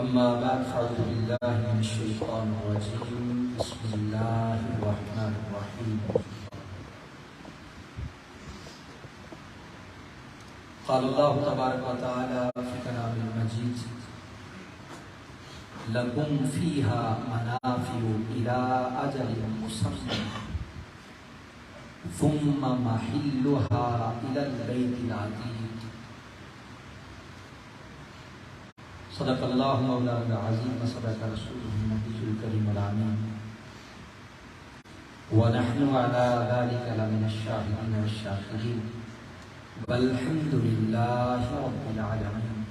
اما بعد فاعوذ باللہ من الشیطان الرجیم بسم اللہ الرحمن الرحیم قال اللہ تبارک و تعالی فی کلام المجید لکم فیہا منافع الی اجل مسمى ثم محلها الی البیت العتیق صدق اللہ مولانا العظیم و صدق رسولہ النبی الکریم الامین ونحن علی ذلک لمن الشاہدین والشاکرین والحمد للہ رب العالمین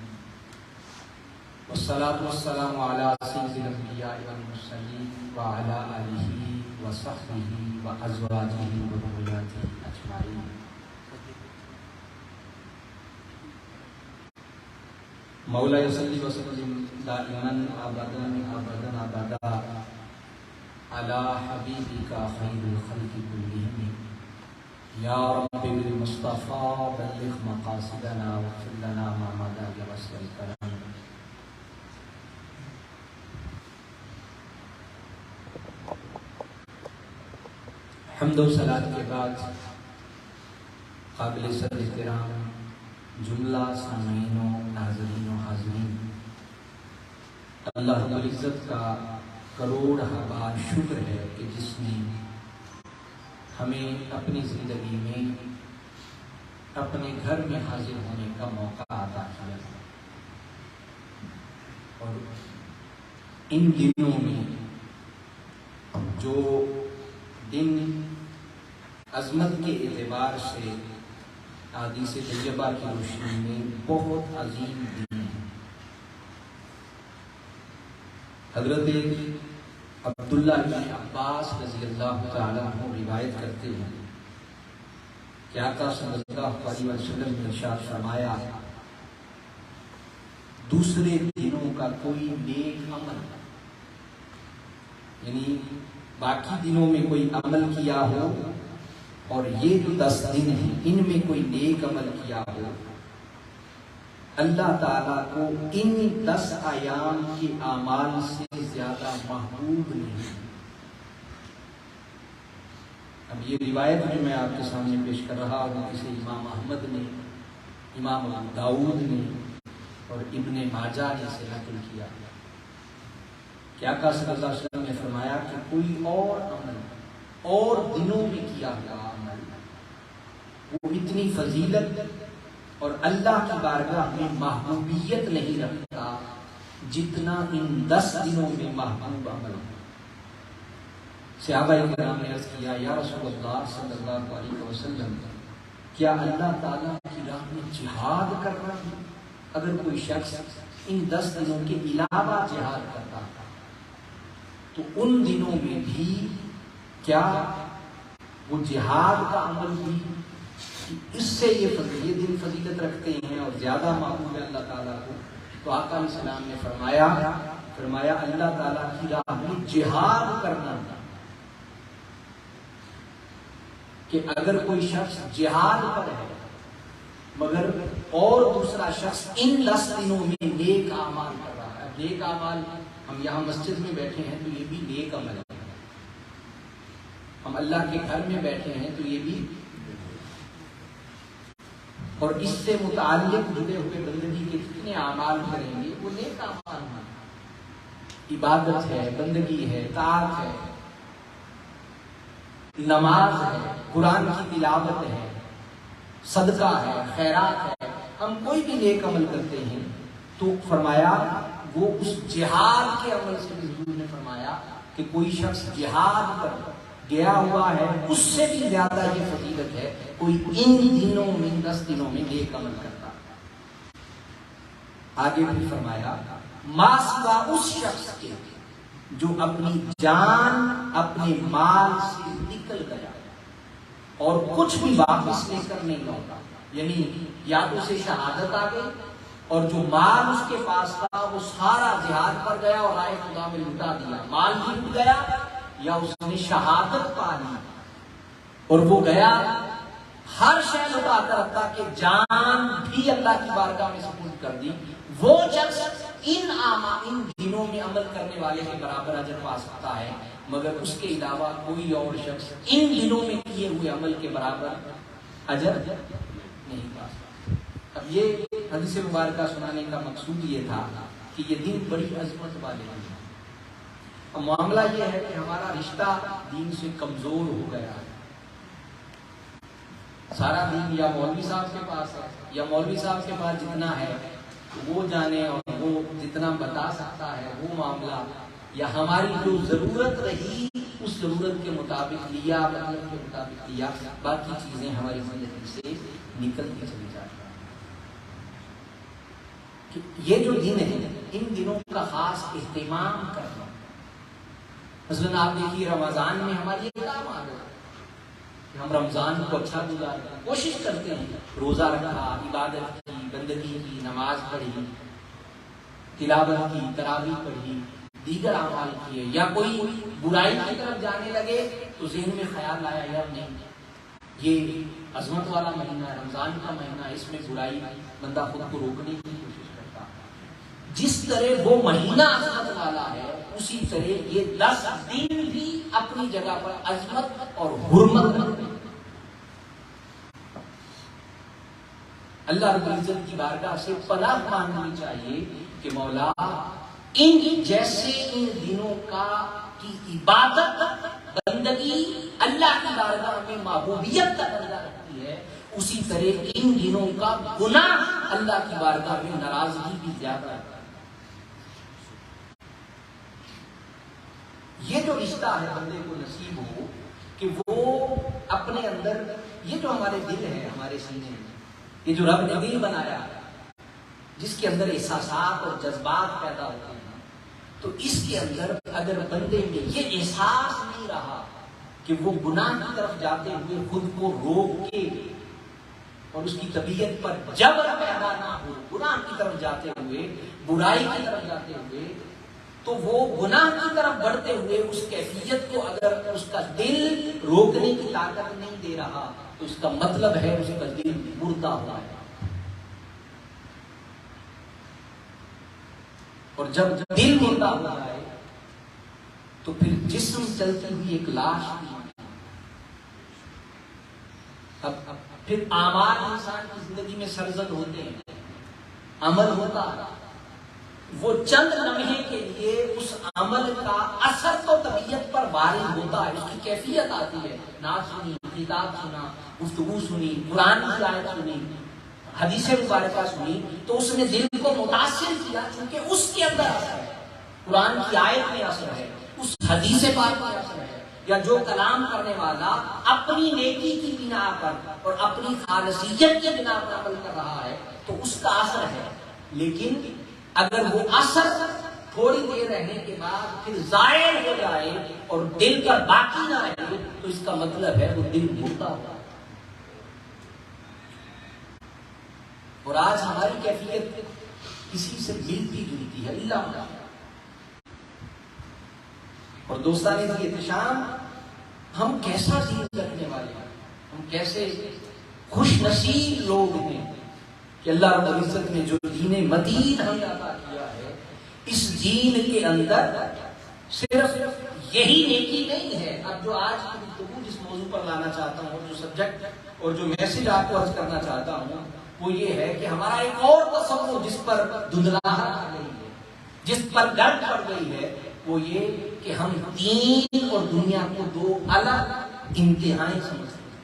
والصلاة والسلام علی سید الانبیاء والمرسلین وعلی آلہ وصحبہ وازواجہ وذریاتہ اجمعین. مولا صلی وسلم دائما ابدا ابدا ابدا علی حبیبک خیر الخلق کلہم یا رب بالمصطفى بلغ مقاصدنا واغفر لنا ما مضى بواسع الكرم. حمد و صلاۃ کے بعد قابل صدر احترام جملہ سامعین و ناظرین و حاضرین، اللہ رب العزت کا کروڑ بار شکر ہے کہ جس نے ہمیں اپنی زندگی میں اپنے گھر میں حاضر ہونے کا موقع عطا کیا. اور ان دنوں میں جو دن عظمت کے اعتبار سے حدیث طیبہ کی روشنی میں بہت عظیم دن ہے. حضرت عبداللہ بن عباس رضی اللہ تعالیٰ عنہ روایت کرتے ہیں کہ آقا صلی اللہ علیہ وسلم نے ارشاد فرمایا دوسرے دنوں کا کوئی نیک عمل، یعنی باقی دنوں میں کوئی عمل کیا ہو اور یہ جو 10 دن ہیں ان میں کوئی نیک عمل کیا ہو، اللہ تعالیٰ کو ان 10 ایام کے اعمال سے زیادہ محبوب نہیں. اب یہ روایت جو میں آپ کے سامنے پیش کر رہا ہوں اسے امام احمد نے، امام ابو داؤد نے اور ابن ماجہ نے سے نقل کیا کہ آقا صلی اللہ علیہ وسلم نے فرمایا کہ کوئی اور عمل اور دنوں میں کیا ہوا عمل وہ اتنی فضیلت اور اللہ کی بارگاہ میں محبوبیت نہیں رکھتا جتنا ان 10 دنوں میں محبوب عمل. صحابہ کرام نے عرض کیا یا رسول اللہ صلی اللہ علیہ وسلم کیا اللہ تعالیٰ کی راہ میں جہاد کرنا ہے؟ اگر کوئی شخص ان 10 دنوں کے علاوہ جہاد کرتا تو ان دنوں میں بھی کیا وہ جہاد کا عمل بھی اس سے یہ دن فضیلت رکھتے ہیں اور زیادہ محبوب ہے اللہ تعالیٰ کو؟ تو آقا علیہ السلام نے فرمایا اللہ تعالیٰ کی راہ میں جہاد کرنا کہ اگر کوئی شخص جہاد پر ہے مگر اور دوسرا شخص ان 10 دنوں میں نیک اعمال کر رہا ہے. نیک اعمال ہم یہاں مسجد میں بیٹھے ہیں تو یہ بھی نیک عمل ہے، ہم اللہ کے گھر میں بیٹھے ہیں تو یہ بھی، اور اس سے متعلق جڑے ہوئے بندگی کے کتنے اعمال کریں گے وہ نیک اعمال ہیں. عبادت ہے، بندگی ہے، طاعت ہے، نماز ہے، قرآن کی تلاوت ہے، صدقہ ہے، خیرات ہے. ہم کوئی بھی نیک عمل کرتے ہیں تو فرمایا وہ اس جہاد کے عمل سے بھی حضور نے فرمایا کہ کوئی شخص جہاد پر گیا ہوا ہے اس سے بھی زیادہ یہ فضیلت ہے کوئی ان دنوں میں 10 دنوں میں نیک عمل کرتا. آگے بھی فرمایا ما سوا اس شخص کے جو اپنی جان اپنے مال سے نکل گیا اور کچھ بھی واپس لے کر نہیں لوٹا، یعنی یا تو اسے شہادت آ گئی اور جو مال اس کے پاس تھا وہ سارا جہاد پر گیا اور راہ خدا میں لٹا دیا، مال بھی لٹ گیا، یا اس نے شہادت پا لی اور وہ گیا ہر شے لٹا کر رکھا کہ جان بھی اللہ کی بارگاہ میں سپرد کر دی، وہ شخص ان دنوں میں عمل کرنے والے کے برابر اجر پا سکتا ہے، مگر اس کے علاوہ کوئی اور شخص ان دنوں میں کیے ہوئے عمل کے برابر اجر نہیں پا سکتا۔ اب یہ حدیث مبارکہ سنانے کا مقصود یہ تھا کہ یہ دن بڑی عظمت والے ہیں۔ اب معاملہ یہ ہے کہ ہمارا رشتہ دین سے کمزور ہو گیا ہے، سارا دین یا مولوی صاحب کے پاس ہے، یا مولوی صاحب کے پاس جتنا ہے وہ جانے اور وہ جتنا بتا سکتا ہے وہ معاملہ، یا ہماری جو ضرورت رہی اس ضرورت کے مطابق لیا، مطلب کے مطابق لیا، باقی چیزیں ہماری زندگی سے نکلتی چلی جاتی ہیں۔ یہ جو دن ہے ان دنوں کا خاص اہتمام کرنا، مثلا آپ دیکھیے رمضان میں ہماری یہ کام آ گیا کہ ہم رمضان کو اچھا گزاریں، کوشش کرتے ہیں، روزہ رکھا، عبادت کی، بندگی کی، نماز پڑھی، تلاوت کی، تراویح پڑھی، دیگر اعمال کیے، یا کوئی برائی کی طرف جانے لگے تو ذہن میں خیال آیا یار نہیں، یہ عظمت والا مہینہ ہے، رمضان کا مہینہ ہے، اس میں برائی بندہ خود کو روکنے کی کوشش کرتا۔ جس طرح وہ مہینہ عظمت والا ہے اسی طرح یہ 10 دن بھی اپنی جگہ پر عظمت اور حرمت رکھتے ہیں۔ اللہ رب العزت کی بارگاہ سے پناہ مانگنی چاہیے کہ مولا ان جیسے ان دنوں کی عبادت بندگی اللہ کی بارگاہ میں محبوبیت کا درجہ رکھتی ہے، اسی طرح ان دنوں کا گناہ اللہ کی بارگاہ میں ناراضگی بھی زیادہ ہے۔ یہ جو رشتہ ہے بندے کو نصیب ہو کہ وہ اپنے اندر، یہ جو ہمارے دل ہے، ہمارے سینے میں یہ جو رب نے دل بنایا جس کے اندر احساسات اور جذبات پیدا ہوتے ہیں، تو اس کے اندر اگر بندے میں یہ احساس نہیں رہا کہ وہ گناہ کی طرف جاتے ہوئے خود کو روک کے اور اس کی طبیعت پر جبر پیدا نہ ہو، گناہ کی طرف جاتے ہوئے، برائی کی طرف جاتے ہوئے، تو وہ گناہ کی طرف بڑھتے ہوئے اس کیفیت کو اگر اس کا دل روکنے کی طاقت نہیں دے رہا تو اس کا مطلب ہے اس کا دل مردہ ہوا ہے۔ اور جب دل مردہ ہو جائے تو پھر جسم چلتی ہوئی ایک لاش بھی، اب پھر اعمال انسان کی زندگی میں سرزد ہوتے ہیں، عمل ہوتا ہے، وہ چند لمحے کے لیے اس عمل کا اثر تو طبیعت پر وارد ہوتا ہے، اس کی کیفیت آتی ہے، نعت سنی، کتاب سنا، گفتگو سنی، قرآن کی آیت سنی، حدیث مبارکہ سنی، تو اس نے دل کو متاثر کیا، چونکہ اس کے اندر اثر ہے، قرآن کی آیت میں اثر ہے، اس حدیث پاک میں اثر ہے، یا جو کلام کرنے والا اپنی نیکی کی بنا پر اور اپنی خالصیت کی بنا پر عمل کر رہا ہے تو اس کا اثر ہے۔ لیکن اگر وہ اثر تھوڑی دیر رہنے کے بعد پھر ظاہر ہو جائے اور دل پر باقی نہ رہے تو اس کا مطلب ہے وہ دل مردہ ہوا۔ اور آج ہماری کیفیت کسی سے ملتی جلتی ہے، اللہ۔ اور دوستان احتشام، ہم کیسا دین رکھنے والے ہیں، ہم کیسے خوش نصیب لوگ ہیں کہ اللہ رب العزت نے جو دین متین ہمیں عطا کیا ہے، اس دین کے اندر صرف یہی نیکی نہیں ہے۔ اب جو آج کی گفتگو جس موضوع پر لانا چاہتا ہوں، جو سبجیکٹ اور جو میسج آپ کو عرض کرنا چاہتا ہوں وہ یہ ہے کہ ہمارا ایک اور تصور جس پر دھندلاہٹ آ گئی ہے، جس پر گرد پڑ گئی ہے، وہ یہ کہ ہم دین اور دنیا کو دو الگ انتہائیں سمجھتے ہیں۔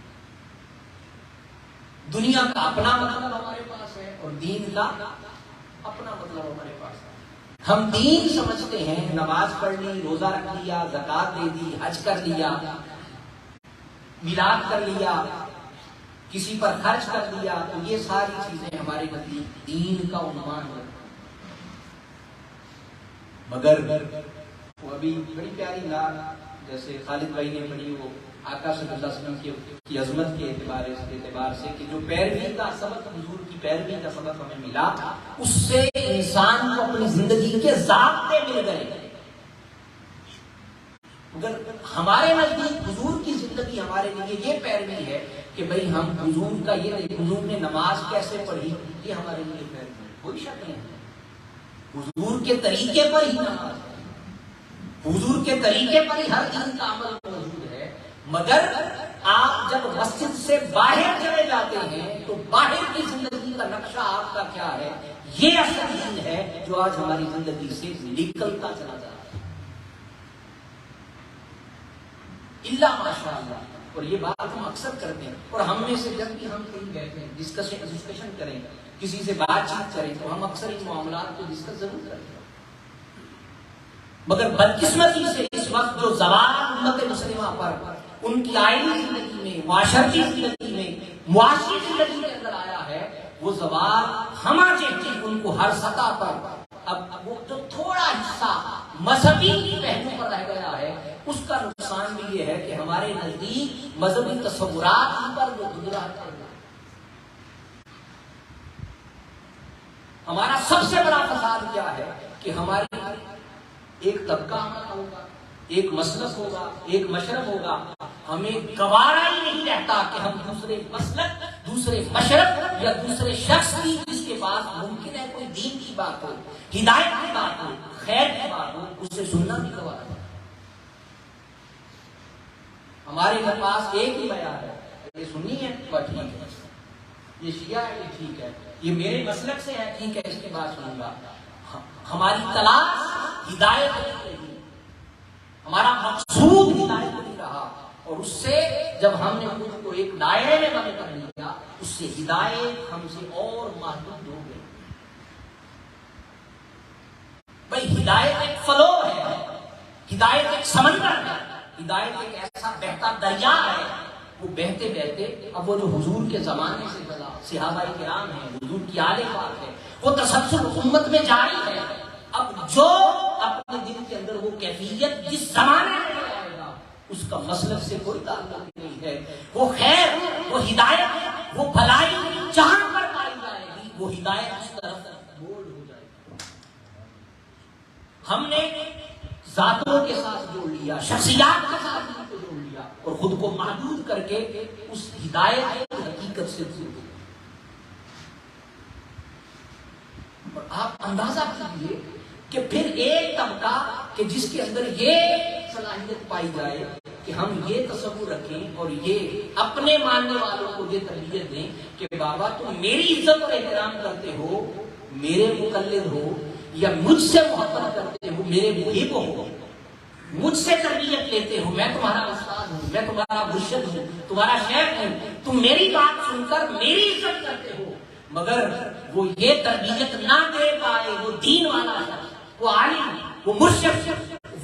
دنیا کا اپنا مطلب ہمارے پاس ہے اور دین کا اپنا مطلب ہمارے پاس ہے۔ ہم دین سمجھتے ہیں، نماز پڑھ لی، روزہ رکھ لیا، زکوٰۃ دے دی، حج کر لیا، میلاد کر لیا، کسی پر خرچ کر دیا، تو یہ ساری چیزیں ہمارے نزدیک دین کا عنوان ہے۔ مگر وہ ابھی بڑی پیاری نعت جیسے خالد بھائی نے پڑھی، وہ آقا صلی اللہ علیہ وسلم کی عظمت کے اعتبار سے کہ جو پیروی کا سبق، حضور کی پیروی کا سبق ہمیں ملا، اس سے انسان کو اپنی زندگی کے ضابطے مل گئے۔ اگر ہمارے نزدیک حضور کی زندگی ہمارے لیے یہ پیروی ہے کہ بھئی ہم حضور کا یہ حضور نے نماز کیسے پڑھی یہ ہمارے لیے خیر نہیں، کوئی شک نہیں ہے، حضور کے طریقے پر ہی نماز ہے، حضور کے طریقے پر ہی ہر دن کا عمل موجود ہے، مگر آپ جب مسجد سے باہر چلے جاتے ہیں تو باہر کی زندگی کا نقشہ آپ کا کیا ہے، یہ اصل دین ہے جو آج ہماری زندگی سے نکلتا چلا جا رہا ہے، اللہ ماشاء اللہ۔ اور یہ بات ہم اکثر کرتے ہیں، اور ہم میں سے جب بھی ہم کہیں بیٹھے ہیں ڈسکشن کریں، کسی سے بات چیت کریں تو ہم اکثر ان معاملات کو ڈسکس ضرور کرتے ہیں، مگر بدقسمتی سے اس وقت جو زوال امت مسلمہ پر ان کی آئینی زندگی میں، معاشرتی زندگی میں، معاشی زندگی کے اندر آیا ہے، وہ زوال ہما چاہتی ان کو ہر سطح پر اب وہ جو تھوڑا حصہ مذہبی پہلو پر رہ گیا ہے، اس کا نقصان بھی یہ ہے کہ ہمارے نزدیک مذہبی تصورات پر جو گزرا ہے، ہمارا سب سے بڑا فساد کیا ہے کہ ہماری ایک طبقہ ہوگا، ایک مسلک ہوگا، ایک مشرب ہوگا، ہمیں گوارا ہی نہیں رہتا کہ ہم دوسرے مسلک، دوسرے مشرب یا دوسرے شخص کی جس کے پاس ممکن ہے کوئی دین کی بات ہو، ہدایت کی بات ہو، خیر کی بات ہو، اس سے سننا بھی گوارا ہے۔ ہمارے پاس ایک ہی بیان ہے، یہ سنی ہے وہ ٹھیک ہے، یہ شیعہ ہے یہ ٹھیک ہے، یہ میرے مسلک سے ہے ٹھیک ہے، اس کے بعد سنوں گا۔ ہماری تلاش ہدایت نہیں رہی، ہمارا مقصود ہدایت نہیں رہا، اور اس سے جب ہم نے خود کو ایک دائرے میں بند کر لیا، اس سے ہدایت ہم سے اور محدود ہو گئی۔ بھائی ہدایت ایک فلو ہے، ہدایت ایک سمندر ہے، ہدایت ایک ایسا بہتا دریا ہے، وہ بہتے بہتے اب وہ جو حضور کے زمانے سے چلا، صحابہ کرام ہیں، حضور کی آل پاک ہے، وہ تسلسل امت میں جاری ہے۔ اب جو اپنے دل کے اندر وہ کیفیت جس زمانے میں آئے گا اس کا مسلک سے کوئی تعلق نہیں ہے، وہ خیر، وہ ہدایت، وہ بھلائی جہاں پر پائی جائے گی وہ ہدایت اس طرف بولڈ ہو جائے گی۔ ہم نے ذاتوں کے ساتھ جوڑ لیا، شخصیات کے ساتھ جوڑ لیا، اور خود کو محدود کر کے اس ہدایت کی حقیقت سے دور ہو۔ اور آپ اندازہ کیجیے کہ پھر ایک طبقہ کہ جس کے اندر یہ صلاحیت پائی جائے کہ ہم یہ تصور رکھیں اور یہ اپنے ماننے والوں کو یہ تربیت دیں کہ بابا تم میری عزت اور احترام کرتے ہو، میرے مقلد ہو، یا مجھ سے محبت کرتے ہو، میرے محب ہو، مجھ سے تربیت لیتے ہو، میں تمہارا استاد ہوں، میں تمہارا مرشد ہوں، تمہارا شیخ ہوں، تم میری بات سن کر میری عزت کرتے ہو، مگر وہ یہ تربیت نہ دے پائے، وہ دین والا شخص، وہ عالم، وہ مرشد،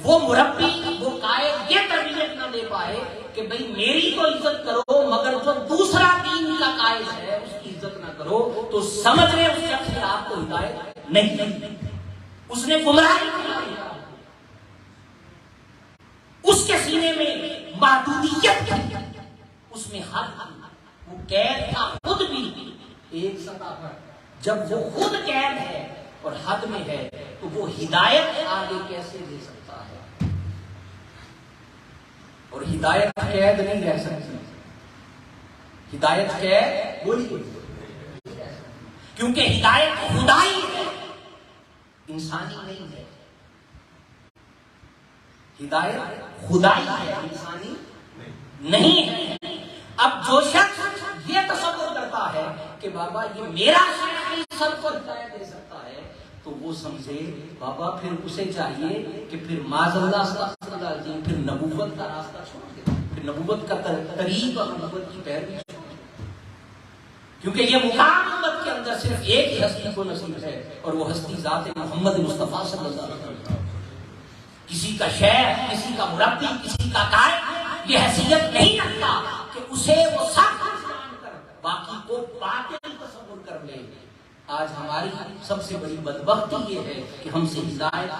وہ مربی، وہ قائد یہ تربیت نہ دے پائے کہ بھئی میری تو عزت کرو مگر جو دوسرا دین کا قائد ہے اس کی عزت نہ کرو، تو سمجھ لیں اس شخص نے آپ کو ہدایت نہیں، اس نے گمراہی کی، اس کے سینے میں محدودیت تھی، اس میں حد تھی، وہ قید تھا خود بھی ایک سطح پر۔ جب وہ خود قید ہے اور حد میں ہے تو وہ ہدایت آگے کیسے دے سکتا ہے؟ اور ہدایت قید نہیں رہ سکتی، ہدایت قید وہی، کیونکہ ہدایت خدائی ہے، انسانی نہیں ہے، ہدایت خدائی ہے، انسانی نہیں ہے۔ اب جو شخص یہ تصور کرتا ہے کہ بابا یہ میرا شیخ سب کو ہدایت دے سکتا ہے تو وہ سمجھے بابا پھر اسے چاہیے کہ پھر معاذ اللہ استغفر اللہ جی پھر نبوت کا راستہ چھوڑ دے، پھر نبوت کا طریق اور نبوت کی پیروی چھوڑ دے، کیونکہ یہ مقام امت کے اندر صرف ایک ہی ہستی کو نصیب ہے اور وہ ہستی ذات محمد مصطفیٰ صلی اللہ علیہ وسلم۔ کسی کا شیخ، کسی کا مربی، کسی کا قائد یہ حیثیت نہیں رکھتا کہ اسے وہ سب جان کر باقی کو باطل تصور کر لے۔ آج ہماری سب سے بڑی بدبختی یہ ہے کہ ہم سے ہدایت،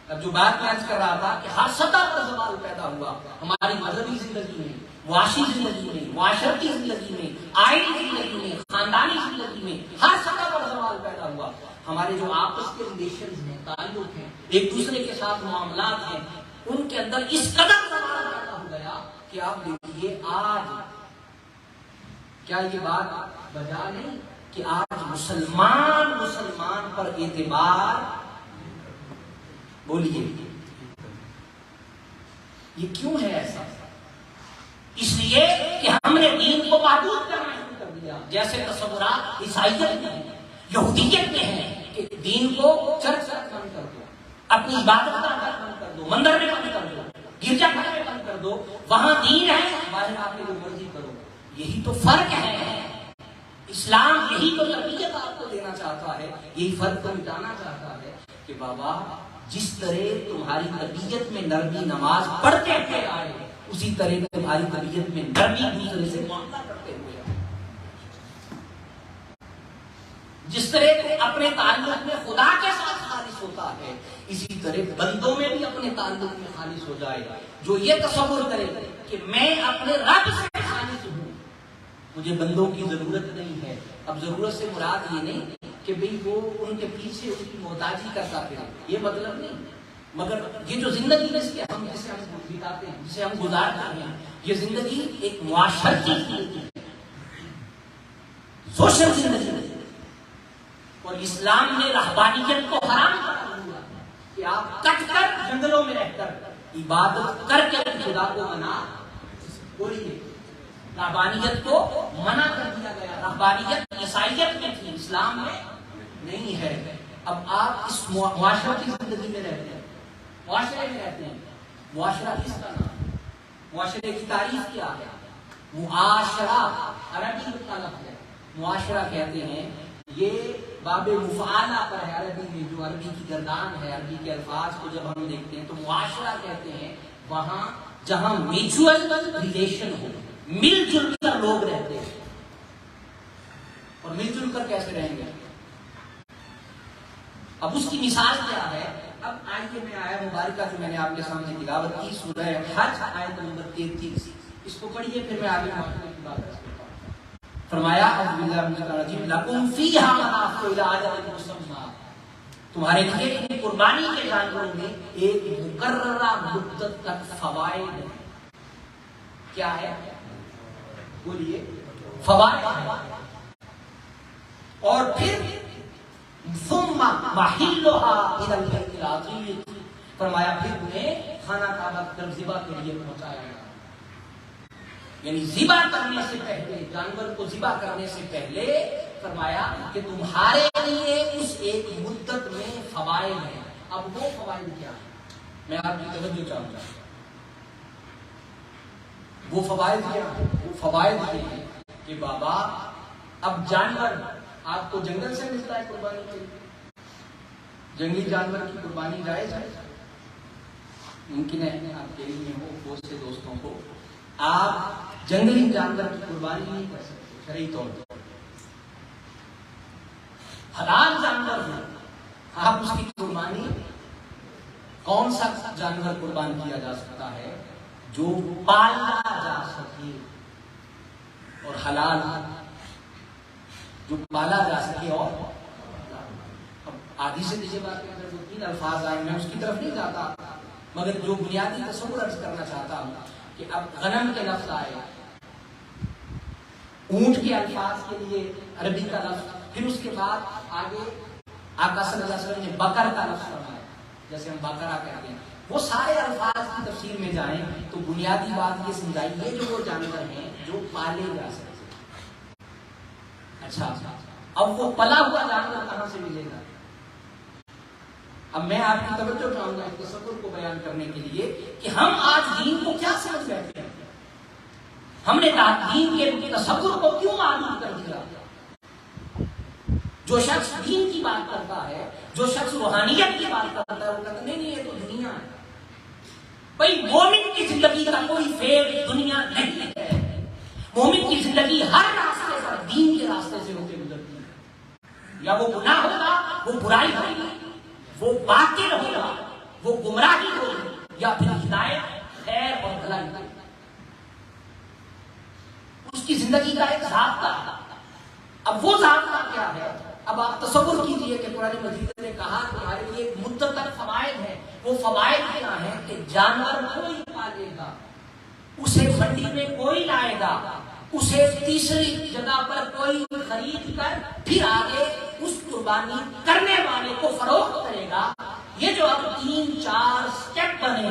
اب جو بات میں عرض کر رہا تھا کہ ہر سطح پر زوال پیدا ہوا، ہماری مذہبی زندگی میں، معاشی زندگی میں، معاشرتی زندگی میں، آئینی زندگی میں، خاندانی زندگی میں، ہر سطح پر زوال پیدا ہوا۔ ہمارے جو آپس کے ریلیشنز ہیں، تعلق ہیں، ایک دوسرے کے ساتھ معاملات ہیں، ان کے اندر اس قدر زوال پیدا ہو گیا کہ کہ آپ دیکھیے آج کیا یہ بات بجا نہیں کہ آج مسلمان پر اعتبار، بولیے یہ کیوں ہے ایسا؟ اس لیے کہ ہم نے دین کو محدود کرنا شروع کر دیا، جیسے تصورات عیسائیت میں ہیں، یہودیت میں ہیں کہ دین کو چرچ بند کر دو، اپنی عبادت کا بند کر دو، مندر میں بند کر دو، گرجا گھر میں بند کر دو، وہاں دین ہے، باہر آپ جو مرضی کرو۔ یہی تو فرق ہے، اسلام یہی تو تربیت آپ کو دینا چاہتا ہے، یہی فرق کو مٹانا چاہتا ہے کہ بابا جس طرح تمہاری طبیعت میں نرمی نماز پڑھتے ہوئے آئے، اسی طرح تمہاری طبیعت میں نرمی دوسرے سے معاملہ کرتے ہوئے آئے۔ جس طرح تم اپنے تعلق میں خدا کے ساتھ خالص ہوتا ہے، اسی طرح بندوں میں بھی اپنے تعلق میں خالص ہو جائے۔ جو یہ تصور کرے کہ میں اپنے رب سے خالص ہوں، مجھے بندوں کی ضرورت نہیں ہے۔ اب ضرورت سے مراد یہ نہیں کہ بھئی وہ ان کے پیچھے ان کی محتاجی کرتا پھرے، یہ مطلب نہیں، مگر یہ جو زندگی میں جسے ہم بتاتے ہیں، جسے ہم گزارتے ہیں، یہ زندگی ایک معاشرتی زندگی ہے، سوشل زندگی ہے۔ اور اسلام نے رہبانیت کو حرام کر دیا کہ آپ کٹ کر جنگلوں میں رہ کر عبادت کر کے خدا کو منا، بولیے رہبانیت کو منع کر دیا گیا۔ رہبانیت عیسائیت میں تھی، اسلام میں نہیں ہے۔ اب آپ اس معاشرتی زندگی میں رہتے ہیں، معاشرے میں رہتے ہیں، معاشرہ کس کا نام؟ معاشرے کی تعریف کیا ہے؟ معاشرہ عربی کا لفظ ہے، معاشرہ کہتے ہیں، یہ باب مفعلہ پر ہے عربی میں، جو عربی کی گردان ہے، عربی کے الفاظ کو جب ہم دیکھتے ہیں تو معاشرہ کہتے ہیں وہاں جہاں میوچل ریلیشن ہو، مل جل کر لوگ رہتے ہیں۔ اور مل جل کر کیسے رہیں گے؟ اب اس کی مثال کیا ہے؟ اب آئیے میں آیت مبارکہ جو میں نے آپ کے سامنے تلاوت کی، سورہ حج آیت نمبر 33، اس کو پڑھیے، پھر میں آگے کی بات کرتا ہوں۔ فرمایا اعوذ باللہ من الشیطان الرجیم، لکم فیہا منافع الی اجل مسمى، تمہارے لیے ان قربانی کے جانوروں میں ایک مقررہ مدت تک فوائد ہے۔ کیا ہے؟ بولیے فوائد۔ اور پھر ثم محلها الى البيت العتیق، فرمایا پھر انہیں خانہ کعبہ کی طرف ذبح کے لیے پہنچایا گیا، یعنی ذبح کرنے سے پہلے، جانور کو ذبح کرنے سے پہلے فرمایا کہ تمہارے لیے اس ایک مدت میں فوائد ہیں۔ اب وہ فوائد کیا ہے؟ میں آپ کی توجہ چاہوں گا۔ وہ فوائد کیا ہے؟ وہ فوائد یہ ہے کہ بابا اب جانور آپ کو جنگل سے ملتا ہے قربانی کے لیے، جنگلی جانور کی قربانی جائز ہے؟ ممکن ہے آپ کے لیے ہو بہت سے دوستوں کو آپ جنگلی جانور کی قربانی نہیں کر سکتے شرعی طور پر، حلال جانور ہے، آپ اس کی قربانی، کون سا جانور قربان کیا جا سکتا ہے؟ جو پالا جا سکے، اور حلال جو پالا جا سکے۔ اور اب آدھی سے نیچے بات کے اندر جو 3 الفاظ آئے، میں اس کی طرف نہیں جاتا، مگر جو بنیادی تصور عرض کرنا چاہتا ہوں کہ اب غنم کے لفظ آئے، اونٹ کے الفاظ کے لیے عربی کا لفظ، پھر اس کے بعد آگے آقا صلی اللہ علیہ وسلم نے بکر کا لفظ فرمایا، جیسے ہم بکرا کہتے ہیں۔ وہ سارے الفاظ کی تفسیر میں جائیں تو بنیادی بات یہ سمجھائیے جو وہ جانور ہیں جو پالے جا سکتے۔ اچھا، اب وہ پلا ہوا جانور کہاں سے ملے گا؟ اب میں آپ کی توجہ چاہوں گا اس تصور کو بیان کرنے کے لیے کہ ہم آج دین کو کیا سمجھ بیٹھے ہیں، ہم نے دین کے تصور کو کیوں معلوم کر دیا۔ جو شخص دین کی بات کرتا ہے، جو شخص روحانیت کی بات کرتا ہے، وہ کہتا نہیں یہ تو دنیا ہے۔ بھائی مومن کی زندگی کا کوئی فیل دنیا نہیں ہے، مومن کی زندگی ہر راستے پر دین کے راستے سے ہو کے گزرتی ہے۔ یا وہ گناہ ہوگا، وہ برائی ہوگی، وہ باطل ہوگا، وہ گمراہی ہوگی، یا پھر ہدایت، خیر اور بھلائی ہوگی۔ اس کی زندگی کا ایک ضابطہ ہے۔ اب وہ ضابطہ کیا ہے؟ اب آپ تصور کیجئے کہ قرآن مجید نے کہا کہ ہمارے لیے ایک مدت تک فوائد ہیں۔ وہ فوائد کیا ہیں کہ جانور کوئی پالے گا، اسے منڈی میں کوئی لائے گا، اسے تیسری جگہ پر کوئی خرید کر پھر آگے اس قربانی کرنے والے کو فروخت کرے گا۔ یہ جو اب 3-4 سٹیپ بنے،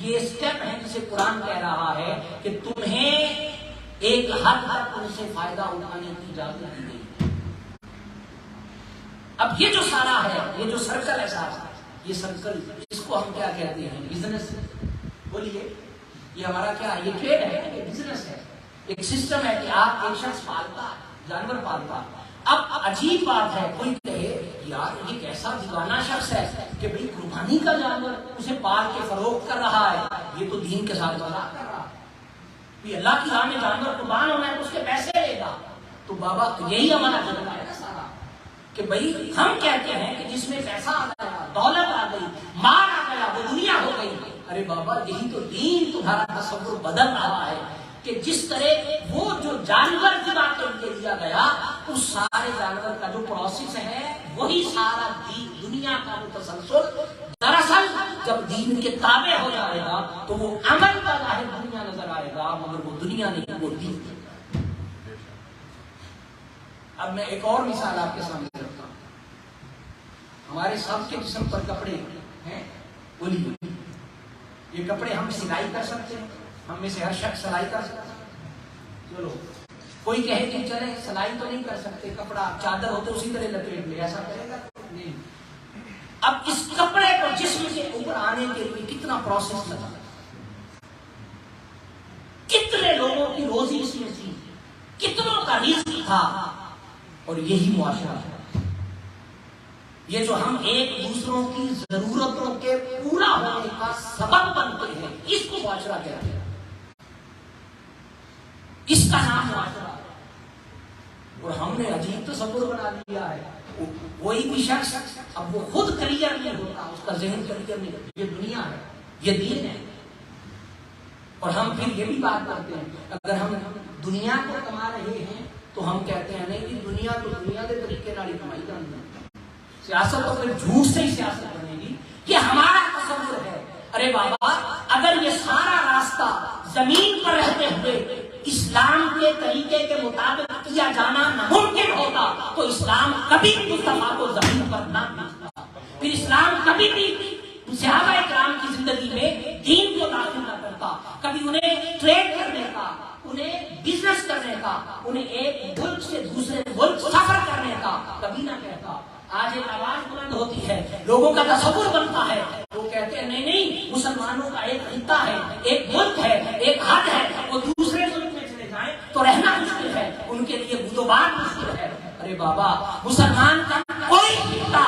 یہ سٹیپ ہیں جسے قرآن کہہ رہا ہے کہ تمہیں ایک حد تک ان سے فائدہ اٹھانے کی اجازت دی گئی۔ اب یہ جو سارا ہے، یہ جو سرکل ہے سارا، یہ سرکل اس کو ہم کیا کہتے ہیں؟ بزنس۔ بولیے، یہ ہمارا کیا ہے؟ یہ ٹریڈ ہے، یہ بزنس ہے، ایک سسٹم ہے کہ آپ ایک شخص پالتا، جانور پالتا۔ اب عجیب بات ہے، کوئی کہے یار یہ کیسا دیوانہ شخص ہے کہ بھئی قربانی کا جانور اسے پال کے فروخت کر رہا ہے، یہ تو دین کے ساتھ مذاق کر رہا ہے، یہ اللہ کی راہ میں جانور قربان ہونا ہے تو اس کے پیسے لے گا۔ تو بابا یہی ہمارا جذبہ ہے نا سارا، کہ بھئی ہم کہتے ہیں کہ جس میں پیسہ آ گیا، دولت آ گئی، مال آ گیا، وہ دنیا ہو گئی۔ ارے بابا یہی تو دین تمہارا تصور بدل رہا ہے کہ جس طرح وہ جو جانور ذبح کے لیے دیا گیا، اس سارے جانور کا جو پروسیس ہے وہی سارا دنیا کا وہ تسلسل، دراصل جب دین کے تابع ہو جائے گا تو وہ عمل کا ظاہر دنیا نظر آئے گا، مگر وہ دنیا نہیں، وہ دین۔ اب میں ایک اور مثال آپ کے سامنے رکھتا ہوں۔ ہمارے سب کے جسم پر کپڑے ہیں، بولیے یہ کپڑے ہم سلائی کر سکتے ہیں؟ ہم میں سے ہر شخص سلائی کر سکتا ہے؟ چلو کوئی کہے کہ چلے سلائی تو نہیں کر سکتے، کپڑا چادر ہوتے اسی طرح لپیٹ لے، ایسا کرے گا؟ نہیں۔ اب اس کپڑے کو جسم کے اوپر آنے کے لیے کتنا پروسیس لگا، کتنے لوگوں کی روزی اس میں تھی، کتنوں کا رزق تھا، اور یہی معاشرہ ہے۔ یہ جو ہم ایک دوسروں کی ضرورتوں کے پورا ہونے کا سبب بنتے ہیں، اس کو معاشرہ کہتے ہیں، اس کا نام معاشرہ ہے۔ اور ہم نے عجیب تصور بنا لیا ہے، کوئی بھی شخص اب وہ خود کلیئر نہیں ہوتا، اس کا ذہن کلیئر نہیں ہوتا، یہ دنیا ہے، یہ دین ہے۔ اور ہم پھر یہ بھی بات کرتے ہیں، اگر ہم دنیا کو کما رہے ہیں تو ہم کہتے ہیں نہیں دنیا تو دنیا کے طریقے نال ہی کمائی جانی ہے، سیاست تو پھر جھوٹ سے ہی سیاست بنے گی، یہ ہمارا تصور ہے۔ ارے بابا اگر یہ سارا راستہ زمین پر رہتے ہوئے اسلام کے طریقے کے مطابق کیا جانا ناممکن ہوتا تو اسلام کبھی مصطفیٰ کو زمین پر نہ بھیجتا، پھر اسلام کبھی بھی صحابہ کرام کی زندگی میں دین کو داخل نہ کرتا، کبھی انہیں ٹریڈ کرنے کا، انہیں بزنس کرنے کا، انہیں ایک ملک سے دوسرے ملک سفر کرنے کا کبھی نہ کہتا۔ آج ایک آواز بلند ہوتی ہے، لوگوں کا تصور بنتا ہے، وہ کہتے ہیں نہیں نہیں مسلمانوں کا ایک خطہ ہے، ایک ملک ہے، ایک حد ہے، وہ دوسرے ملک میں چلے جائیں تو رہنا مشکل ہے، ان کے لیے بود و باد مشکل ہے۔ ارے بابا مسلمان کا کوئی خطہ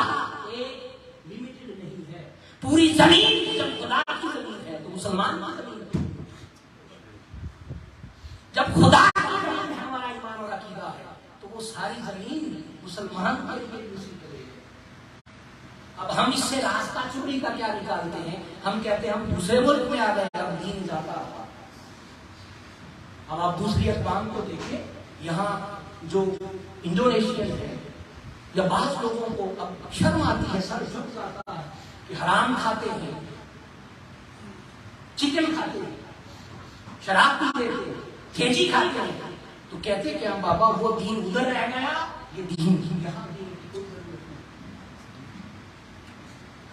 ایک لمیٹڈ نہیں ہے، پوری زمین جب خدا کی زمین ہے تو مسلمان کی زمین ہے، جب خدا کی زمین ہے ہمارا ایمان اور عقیدہ ہے تو وہ ساری زمین مسلمان کے لیے نصیب کرے۔ اب ہم اس سے راستہ چوری کا کیا نکالتے ہیں؟ ہم کہتے ہیں ہم دوسرے ملک میں آ گئے، اب دین جاتا رہا۔ اب آپ دوسری اقوام کو دیکھیں، یہاں جو انڈونیشین ہے یا بعض لوگوں کو اب شرم آتی ہے، سر جھک جاتا ہے کہ حرام کھاتے ہیں، چکن کھاتے ہیں، شراب پیتے ہیں، کھیچی کھاتے ہیں، تو کہتے ہیں کہ ہم بابا وہ دین ادھر رہ گیا، یہ دین یہاں۔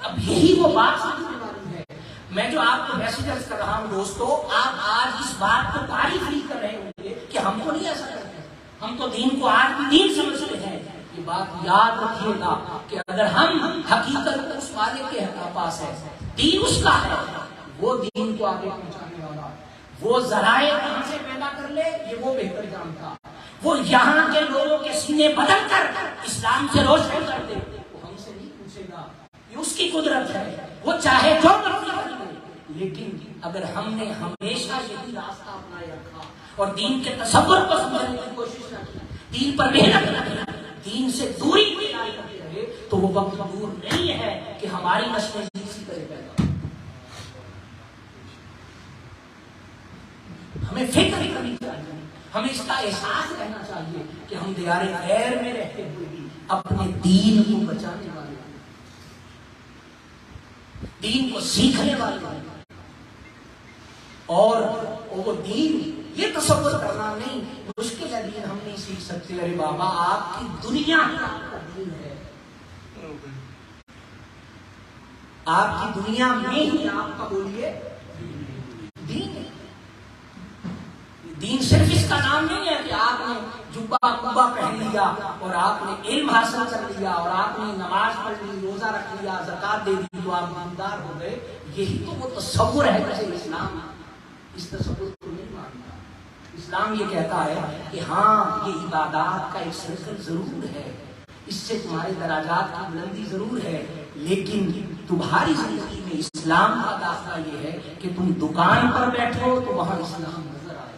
اب یہی وہ بات سمجھنے والی ہے۔ میں جو آپ کو میسیجز کر رہا ہوں دوستو، آپ آج اس بات کو تعریف نہیں کر رہے ہوں گے کہ ہم کو نہیں ایسا کرتے، ہم تو دین کو آج بھی دین سمجھتے ہیں۔ یہ بات یاد رکھیے گا کہ اگر ہم حقیقت اس والے کے پاس ہے، دین اس کا ہے، وہ دین کو آگے پہنچانے والا، وہ ذرائع کہاں سے پیدا کر لے یہ وہ بہتر جانتا، وہ یہاں کے لوگوں کے سینے بدل کر اسلام سے روشن کر دے، وہ ہم سے نہیں پوچھے گا، یہ اس کی قدرت ہے، وہ چاہے جو مرضی کر لے۔ لیکن اگر ہم نے ہمیشہ یہی راستہ اپنائے رکھا اور دین کے تصور کو سمجھنے کی کوشش نہ کی، دین پر محنت نہ کی، دین سے دوری اختیار کرتے رہے، تو وہ وقت دور نہیں ہے کہ ہماری نسلیں اسی طرح پیدا ہوں۔ ہمیں فکر کرنی چاہیے، ہمیں اس کا احساس رہنا چاہیے کہ ہم دیار غیر میں رہتے ہوئے بھی اپنے دین کو بچانے والے، دین کو سیکھنے والے اور اور وہ دین یہ تصور کرنا نہیں مشکل ہے، دین ہم نہیں سیکھ سکتے. ارے بابا آپ کی دنیا ہی آپ کا دین ہے، آپ کی دنیا میں ہی آپ کا بولیے دین ہے. دین صرف اس کا نام نہیں ہے کہ آپ نے جبہ کبا پہن لیا اور آپ نے علم حاصل کر لیا اور آپ نے نماز پڑھ لی، روزہ رکھ لیا، زکات دے دی تو آپ دیندار ہو گئے. یہی تو وہ تصور ہے جسے اسلام اس تصور کو نہیں مانتا. اسلام یہ کہتا ہے کہ ہاں یہ عبادات کا ایک سرکل ضرور ہے، اس سے تمہارے دراجات کی بلندی ضرور ہے، لیکن تمہاری زندگی میں اسلام کا داخلہ یہ ہے کہ تم دکان پر بیٹھو تو وہاں اسلام نظر آئے،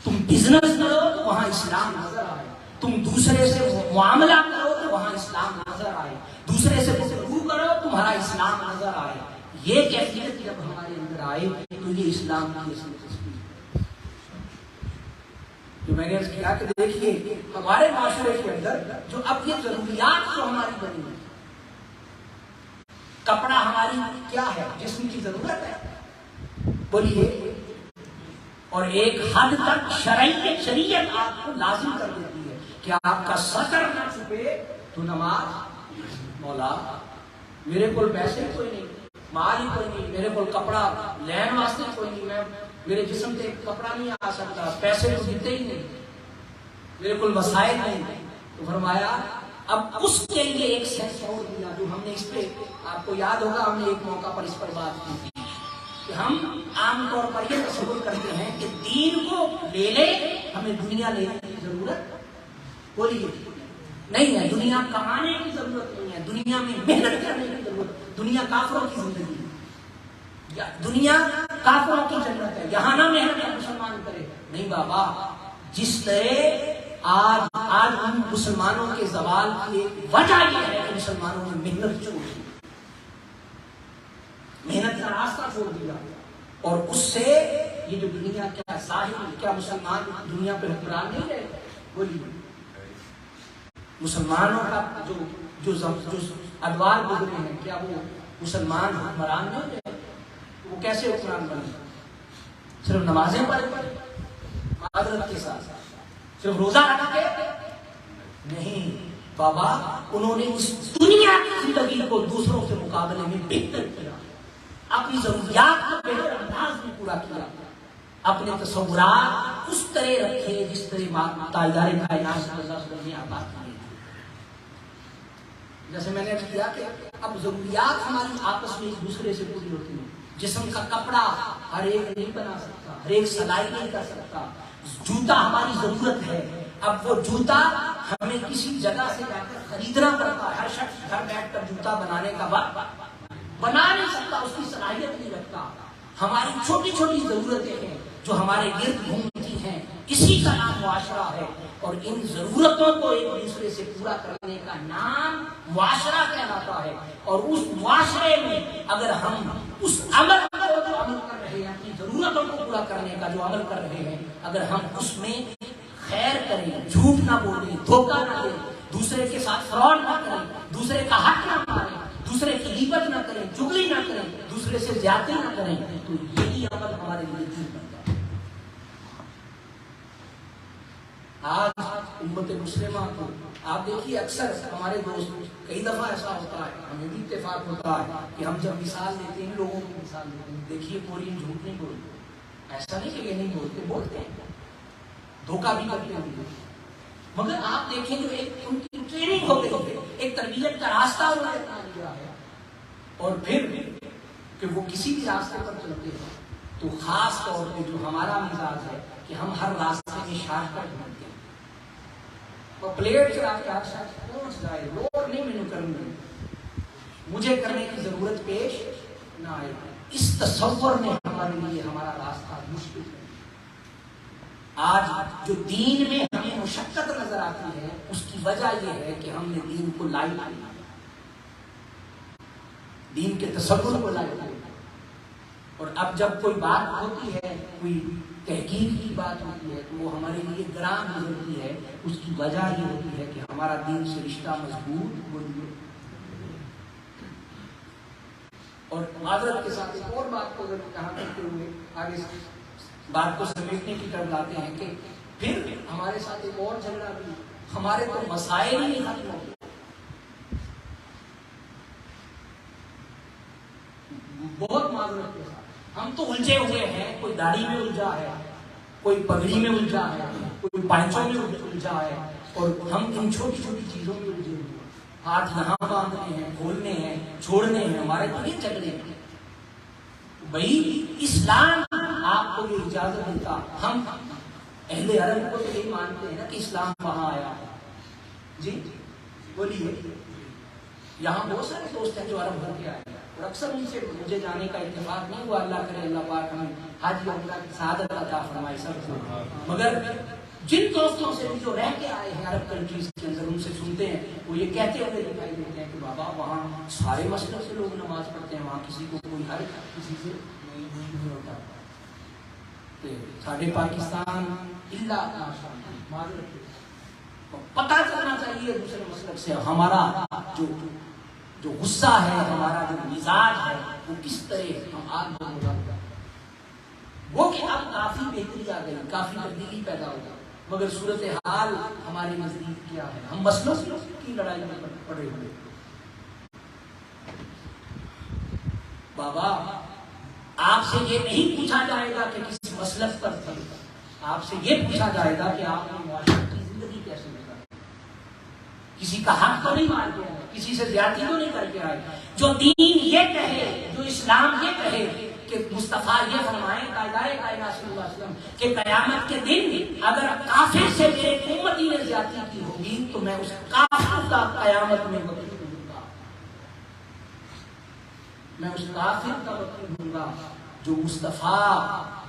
تم بزنس کرو تو وہاں اسلام نظر آئے، تم دوسرے سے معاملہ کرو تو وہاں اسلام نظر آئے، دوسرے سے گفتگو کرو تمہارا اسلام نظر آئے. یہ کیفیت جب ہمارے اندر آئے تو یہ اسلام کی اصل تصویر جو میں نے عرض کیا کہ دیکھیے ہمارے معاشرے کے اندر جو اب یہ ضروریات جو ہماری بنی ہے، کپڑا ہماری کیا ہے؟ جسم کی ضرورت ہے بولیے، اور ایک حد تک شریعت آپ کو لازم کر دیتی ہے کہ آپ کا سطر نہ چھپے تو نماز. مولا میرے کو پیسے کوئی نہیں، مال ہی کوئی نہیں، میرے کو کپڑا لین واسطے کوئی نہیں، میں میرے جسم سے کپڑا نہیں آ سکتا، پیسے تو دیتے ہی نہیں، میرے کو وسائل نہیں. تو فرمایا اب اس کے لیے ایک سیکس اور دیا جو ہم نے اس پہ آپ کو یاد ہوگا، ہم نے ایک موقع پر اس پر بات کی تھی کہ ہم عام طور پر یہ تصور کرتے ہیں کہ دین کو لے لے، ہمیں دنیا لینے کی ضرورت بولیے نہیں ہے، دنیا کمانے کی ضرورت نہیں ہے، دنیا میں محنت کرنے کی ضرورت. دنیا کافروں کی زندگی ہے، دنیا کافروں کی جنت ہے، یہاں نہ محنت ہے مسلمان کرے. نہیں بابا، جس طرح آج ہم مسلمانوں کے زوال کی وجہ یہ ہے کہ مسلمانوں نے محنت چھوڑ دی، محنت کا راستہ چھوڑ دیا، اور اس سے یہ جو دنیا کیا ظاہر، کیا مسلمان دنیا پہ حکمران نہیں رہے؟ بولیے مسلمانوں کا جو ادوار گزرے ہیں کیا وہ مسلمان حکمران نہیں رہے؟ وہ کیسے حکمران بنے؟ صرف نمازیں پڑھ معذرت کے ساتھ، صرف روزہ رکھ کے نہیں بابا، انہوں نے اس دنیا کی زندگی کو دوسروں کے مقابلے میں بہتر کیا، اپنی ضروریات کو بہتر انداز میں پورا کیا، اپنے تصورات اس طرح رکھے جس طرح تاجدار کائنات صلی اللہ علیہ وسلم نے عطا کیے. جیسے میں نے کیا کہ اب ضروریات ہماری آپس میں ایک دوسرے سے پوری ہوتی ہیں. جسم کا کپڑا ہر ایک نہیں بنا سکتا، ہر ایک سلائی نہیں کر سکتا. جوتا ہماری ضرورت ہے، اب وہ جوتا ہمیں کسی جگہ سے جا کر خریدنا پڑتا ہے. ہر شخص گھر بیٹھ کر جوتا بنانے کا وقت بنا نہیں سکتا، اس کی صلاحیت نہیں رکھتا. ہماری چھوٹی چھوٹی ضرورتیں ہیں جو ہمارے گرد گھومتی ہیں، اسی کا نام معاشرہ ہے، اور ان ضرورتوں کو ایک دوسرے سے پورا کرنے کا نام معاشرہ کہلاتا ہے. اور اس معاشرے میں اگر ہم اس عمل کو جو عمل کر رہے ہیں، اپنی ضرورتوں کو پورا کرنے کا جو عمل کر رہے ہیں، اگر ہم اس میں خیر کریں، جھوٹ نہ بولیں، دھوکہ نہ دیں، دوسرے کے ساتھ فراڈ نہ کریں، دوسرے کا حق نہ ماریں، دوسرے کی غیبت نہ کریں، چغلی نہ کریں، دوسرے سے زیادتی نہ کریں، تو یہی عمل ہمارے لیے دین بنتا ہے. آج امت مسلمہ کو آپ دیکھیے، اکثر ہمارے دوست کئی دفعہ ایسا ہوتا ہے، ہمیں بھی اتفاق ہوتا ہے کہ ہم جب مثال دیتے ہیں لوگوں کو مثال دیتے ہیں، دیکھیے پوری جھوٹ نہیں بولتے، ایسا نہیں کہ یہ نہیں بولتے، بولتے ہیں، دھوکہ بھی کرتے ہیں، مگر آپ دیکھیں جو ایک ان کی ٹریننگ ہو گئی ہے، ایک تربیت کا راستہ انہوں نے اپنا لیا ہے، اور پھر کہ وہ کسی بھی راستے پر چلتے ہیں تو خاص طور پہ جو ہمارا مزاج ہے کہ ہم ہر راستے میں شارٹ کٹ ڈھونڈتے ہیں، وہ پلیٹ چلا کے ہر شخص پہنچ جائے، لوڈ نہیں میں نے کروں، مجھے کرنے کی ضرورت پیش نہ آئے. اس تصور نے ہمارے لیے ہمارا راستہ مشکل ہے. آج جو دین میں ہمیں مشقت نظر آتی ہے اس کی وجہ یہ ہے کہ ہم نے دین کو لائٹ لیا، دین کے تصور کو لائٹ لیا. اور اب جب کوئی بات ہوتی ہے، کوئی تحقیق کی بات ہوتی ہے تو وہ ہمارے لیے گران گزرتی ہے. اس کی وجہ یہ ہوتی ہے کہ ہمارا دین سے رشتہ مضبوط ہو گیا. اور معذرت کے ساتھ ایک اور بات کو اگر کہا کرتے ہوئے آگے بات کو سمیٹنے کی طرف لاتے ہیں کہ پھر ہمارے ساتھ ایک اور جھگڑا بھی، ہمارے تو مسائل ہی نہیں ختم ہوتے. بہت معذرت کے ساتھ ہم تو الجھے ہوئے ہیں، کوئی داڑھی میں الجھا ہے، کوئی پگڑی میں الجھا ہے، کوئی پانچوں میں الجھا ہے، اور ہم ان چھوٹی چھوٹی چیزوں میں الجھے ہوئے ہیں. ہاتھ یہاں باندھنے ہیں، کھولنے ہیں، چھوڑنے ہیں، ہمارے تو یہ جھگڑے ہیں. بھائی اسلام آپ کو یہ اجازت دیتا، ہم اہل عرب کو تو یہ مانتے ہیں نا کہ اسلام وہاں آیا. جی بولیے. یہاں بہت سارے دوست ہیں جو عرب ہو کے آئے ہیں، اور اکثر ان سے مجھے جانے کا اتفاق نہیں ہوا. اللہ کرے اللہ پاک ہمیں حج اور عمرہ کی سعادت عطا فرمائے سب کو. مگر جن دوستوں سے بھی جو رہ کے آئے ہیں عرب کنٹریز کے اندر، ان سے سنتے ہیں، وہ یہ کہتے ہوئے دکھائی دیتے ہیں کہ بابا وہاں سارے مسلک سے لوگ نماز پڑھتے ہیں، وہاں کسی کو کوئی حرج کسی سے نہیں ہوتا. ساڑھے پاکستان پتہ چلنا چاہیے دوسرے مسلک سے ہمارا جو غصہ ہے، ہمارا جو مزاج ہے، وہ کس طرح ہم آگ بگولا. وہ کہ اب کافی بہتری آ گئی، کافی تبدیلی پیدا ہو گئی، مگر صورتحال ہمارے نزدیک کیا ہے؟ ہم مسلوں کی لڑائی میں پڑے ہوئے. بابا آپ سے یہ نہیں پوچھا جائے گا کہ کس مسلک پر تھے، آپ سے یہ پوچھا جائے گا کہ آپ نے معاشرے کی زندگی کیسے گزاری، کسی کا حق تو نہیں مار دیا، کسی سے زیادتی تو نہیں کر کے آئے. جو دین یہ کہے، جو اسلام یہ کہے کہ مصطفیٰ یہ فرمائیں قائدائے کائنات صلی اللہ علیہ وسلم کہ قیامت کے دن اگر کافر سے میرے امتی نے زیادتی کی ہوگی تو میں اس کافر کا قیامت میں وکیل ہوں گا، میں اس کافر کا وکیل ہوں گا. جو مصطفیٰ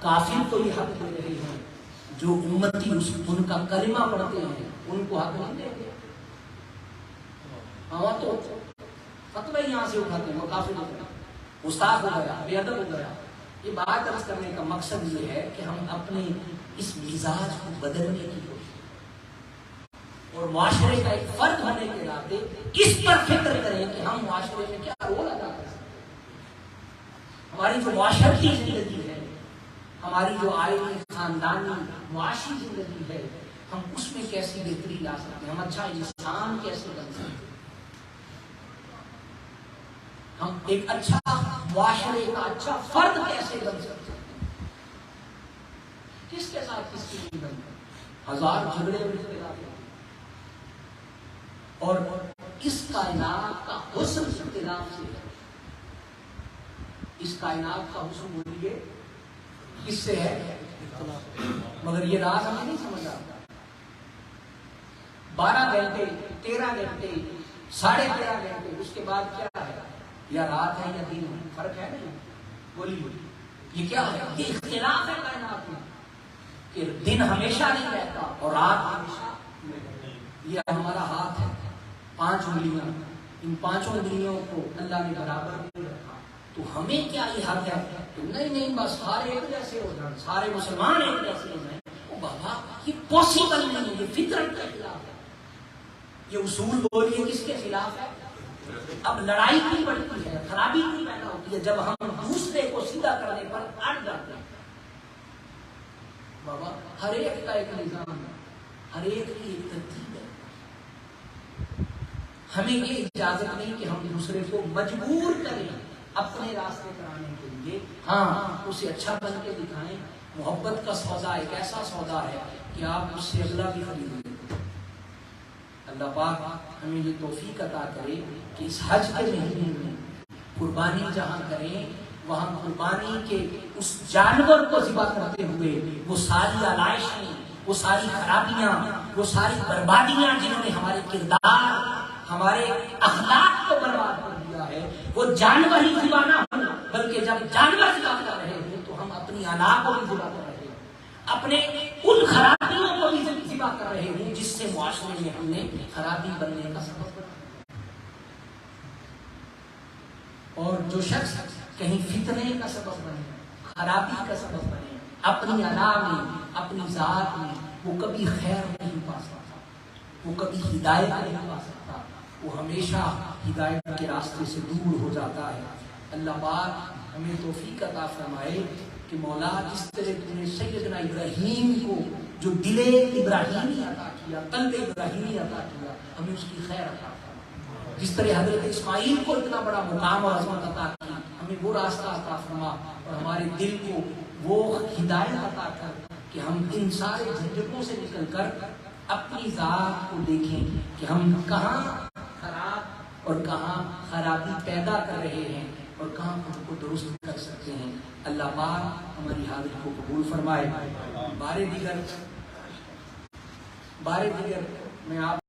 کافر کو یہ حق دے رہے ہیں، جو امتی ان کا کلمہ پڑھتے ہیں ان کو حق نہیں دیں گے. ہاں تو فتوی یہاں سے اٹھاتے ہیں، وہ کافر ہوتے ہیں، گستاخ ہو گیا، بے ادب ہو گیا. یہ بات عرض کرنے کا مقصد یہ ہے کہ ہم اپنے اس مزاج کو بدلنے کی کوشش اور معاشرے کا ایک فرد ہونے کے ناطے اس پر فکر کریں کہ ہم معاشرے میں کیا رول ادا کر سکتے ہیں. ہماری جو معاشرتی زندگی ہے، ہماری جو آئینی خاندانی معاشی زندگی ہے، ہم اس میں کیسی بہتری لا سکتے ہیں، ہم اچھا انسان کیسے بن سکتے ہیں، ہم ایک اچھا معاشرے کا اچھا فرد کیسے بن سکتے ہیں. کس کے ساتھ کس کی نہیں بنتے، ہزار جھگڑے ملتے رہتے ہیں، اور اس کائنات کا حسن اختلاف سے ہے. اس کائنات کا حسن بولیے کس سے ہے؟ مگر یہ راز ہمیں نہیں سمجھ آتا. 12 گھنٹے 13 گھنٹے 13.5 گھنٹے اس کے بعد کیا ہے؟ یا رات ہے یا دن ہے، فرق ہے نہیں. بولیے یہ کیا ہے؟ یہ اختلاف ہے کائنات میں کہ دن ہمیشہ نہیں رہتا اور رات ہمیشہ. یہ ہمارا ہاتھ ہے، 5 انگلیاں، ان 5 انگلیوں کو اللہ نے برابر نہیں رکھا، تو ہمیں کیا یہ حق ہے کہ نہیں بس سارے ایک جیسے ہو جائیں، سارے مسلمان ایک جیسے ہو جائیں؟ او بابا یہ پاسبل نہیں ہے، یہ فطرت کے خلاف ہے. یہ اصول بولیے کس کے خلاف ہے؟ اب لڑائی کی بڑھتی ہے، خرابی کی پیدا ہوتی ہے جب ہم دوسرے کو سیدھا کرنے پر اڑ جاتے ہیں. بابا ہر ایک کا ایک نظام ہے، ہر ایک کی ایک ترتیب ہے. ہمیں یہ اجازت نہیں کہ ہم دوسرے کو مجبور کریں اپنے راستے پر آنے کے لیے. ہاں اسے اچھا بن کے دکھائیں. محبت کا سودا ایک ایسا سودا ہے کہ آپ اس سے اگلا بھی خرید لیں. اللہ پاک ہمیں یہ توفیق عطا کرے کہ اس حج کے مہینے میں قربانی جہاں کریں وہاں قربانی کے اس جانور کو ذبح کرتے ہوئے وہ ساری آلائشیں، وہ ساری خرابیاں، وہ ساری بربادیاں جنہوں نے ہمارے کردار، ہمارے اخلاق کو برباد کر دیا ہے، وہ جانور ہی ذبح نہ ہونا، بلکہ جب جانور ذبح کر رہے ہیں تو ہم اپنی انا کو بھی ذبح کر رہے ہیں، اپنے ان خرابیوں کو بھی ذبح کر رہے ہیں جس سے معاشرے میں ہم نے خرابی بننے کا سبب بنا. اور جو شخص کہیں فتنے کا سبب بنے، خرابی کا سبب بنے، اپنی انا میں، اپنی ذات میں، وہ کبھی خیر نہیں پا سکتا، وہ کبھی ہدایت نہیں پا سکتا، وہ ہمیشہ ہدایت کے راستے سے دور ہو جاتا ہے. اللہ پاک ہمیں توفیق عطا فرمائے کہ مولا جس طرح تم نے سیدنا ابراہیم کو جو دل ابراہیمی عطا کیا، قلب ابراہیمی عطا کیا، ہمیں اس کی خیر عطا فرما۔ جس طرح حضرت اسماعیل کو اتنا بڑا مقام اور عظمت عطا کی، ہمیں وہ راستہ عطا فرما اور ہمارے دل کو وہ ہدایت عطا کر کہ ہم ان سارے جھنجٹوں سے نکل کر اپنی ذات کو دیکھیں کہ ہم کہاں خراب اور کہاں خرابی پیدا کر رہے ہیں اور کہاں ہم کو درست کر سکتے ہیں۔ اللہ پاک ہماری حاضری کو قبول فرمائے۔ بارے دیگر میں آپ